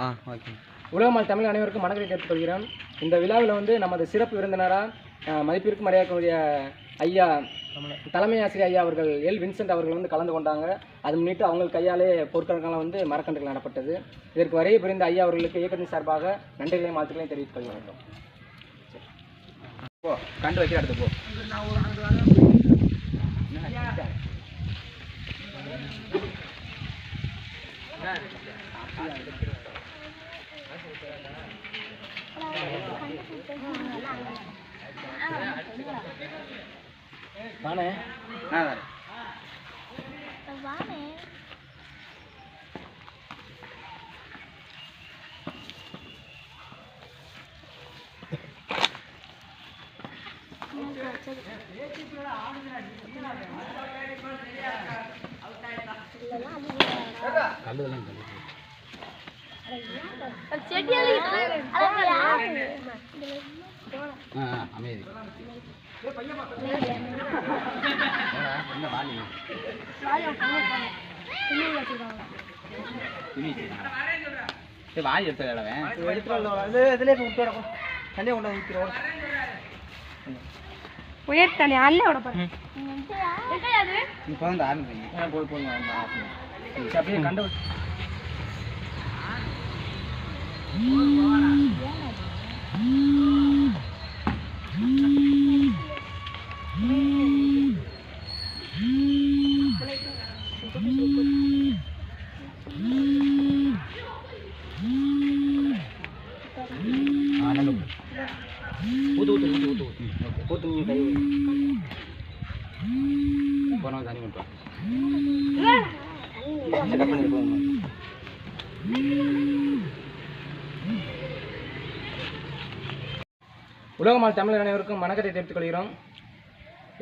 Okay. உலகமால் Tamil அனைவருக்கும் வணக்கத்தை தெரிவித்துக் கொள்கிறோம். இந்த விழாவில் வந்து நமது சிறப்பு விருந்தினராக மதிப்பிற்கு மரியாதைக்குரிய ஐயா தலைமை ஆசிரியர் ஐயா அவர்கள் எல் வின்சென்ட் அவர்கள் வந்து கலந்து கொண்டாங்க. அது முன்னிட்டு அவங்க கையாலே பொருட்களுக்கெல்லாம் வந்து மரக்கன்றுகள் நடப்பட்டது. இதற்கு வரைய புரிந்த ஐயா அவர்களுக்கு இயக்கத்தின் சார்பாக நன்றிகளையும் வாழ்த்துக்களையும் தெரிவித்துக் கொள்கிறோம். போ கண்டு வைக்கிற இடத்துக்கு போ. வானே அமைதி வாய் உயர்த்தானே அண்ணோட அப்படியே கண்டு உலகமால் தமிழர் அனைவருக்கும் வணக்கத்தை தெரிவித்துக் கொள்கிறோம்.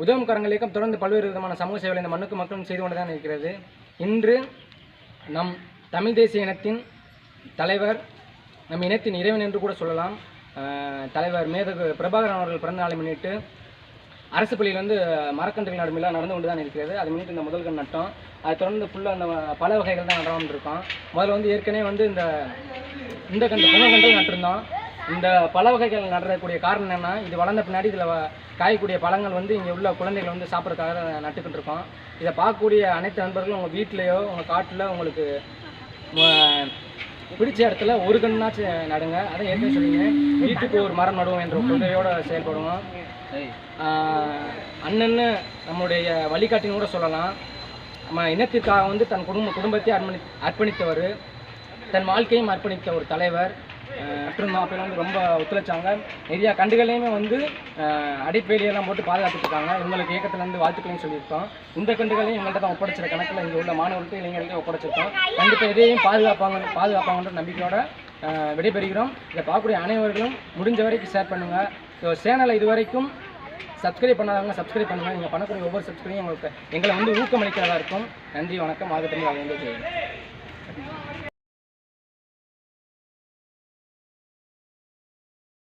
உதவும் கரங்கள் இயக்கம் தொடர்ந்து பல்வேறு விதமான சமூக சேவைகளை இந்த மண்ணுக்கு மக்களும் செய்து கொண்டுதான் இருக்கிறது. இன்று நம் தமிழ் தேசிய இனத்தின் தலைவர், நம் இனத்தின் இறைவன் என்று கூட சொல்லலாம், தலைவர் மேதகு பிரபாகரன் அவர்கள் பிறந்த நாளை முன்னிட்டு அரசு பள்ளியில் வந்து மரக்கன்றுகள் நடும் விழா நடந்து கொண்டு தான் இருக்கிறது. அது முன்னிட்டு இந்த முதல் கண் நட்டோம். அது தொடர்ந்து ஃபுல்லாக அந்த பல வகைகள் தான் நடந்து இருக்கோம். முதல்ல வந்து ஏற்கனவே வந்து இந்த கன்று நட்டிருந்தோம். இந்த பல வகைகள் நடக்கூடிய காரணம் என்னென்னா, இது வளர்ந்த பின்னாடி இதில் காயக்கூடிய பழங்கள் வந்து இங்கே உள்ள குழந்தைகள் வந்து சாப்பிட்றதுக்காக நட்டுக்கிட்டு இருக்கோம். இதை பார்க்கக்கூடிய அனைத்து நண்பர்களும் உங்கள் வீட்டிலையோ உங்கள் காட்டில் உங்களுக்கு பிடிச்ச இடத்துல ஒரு கண்ணாச்சும் நடுங்க. அதை ஏற்கனவே சொல்லிங்க, வீட்டுக்கு ஒரு மரம் நடுவோம் என்ற கொள்கையோடு செயல்படுவோம். அண்ணன்னு நம்முடைய வழிகாட்டின்னு கூட சொல்லலாம். நம்ம இனத்திற்காக வந்து தன் குடும்பத்தை அர்ப்பணித்தவர், தன் வாழ்க்கையும் அர்ப்பணித்த ஒரு தலைவர் மட்டும்தான். அப்போ வந்து ரொம்ப ஒத்துழைச்சாங்க. நிறையா கண்டுகளையுமே வந்து அடிப்படையெல்லாம் போட்டு பாதுகாத்துட்டு இருக்காங்க. இவங்களுக்கு இயக்கத்துலேருந்து வாழ்த்துக்களையும் சொல்லியிருக்கோம். இந்த கண்டுகளையும் எங்கள்கிட்ட தான் ஒப்படைச்சிருக்க கணக்கில் இங்கே உள்ள மாணவர்களுக்கு இளைஞர்களையும் ஒப்படைச்சிருக்கோம். கண்டிப்பாக இதையும் பாதுகாப்பாங்கன்ற நம்பிக்கையோட விடைபெறுகிறோம். இதை பார்க்கக்கூடிய அனைவர்களும் முடிஞ்ச வரைக்கும் ஷேர் பண்ணுங்கள். ஸோ சேனலை இது வரைக்கும் சப்ஸ்கிரைப் பண்ணாதவங்க சப்ஸ்கிரைப் பண்ணுங்கள். நீங்கள் பண்ணக்கூடிய ஒவ்வொரு சப்ஸ்கிரைபையும் எங்களை வந்து ஊக்கமளிக்கிறதா இருக்கும். நன்றி, வணக்கம். ஆகட்டும். அதை வந்து செய்யுங்க.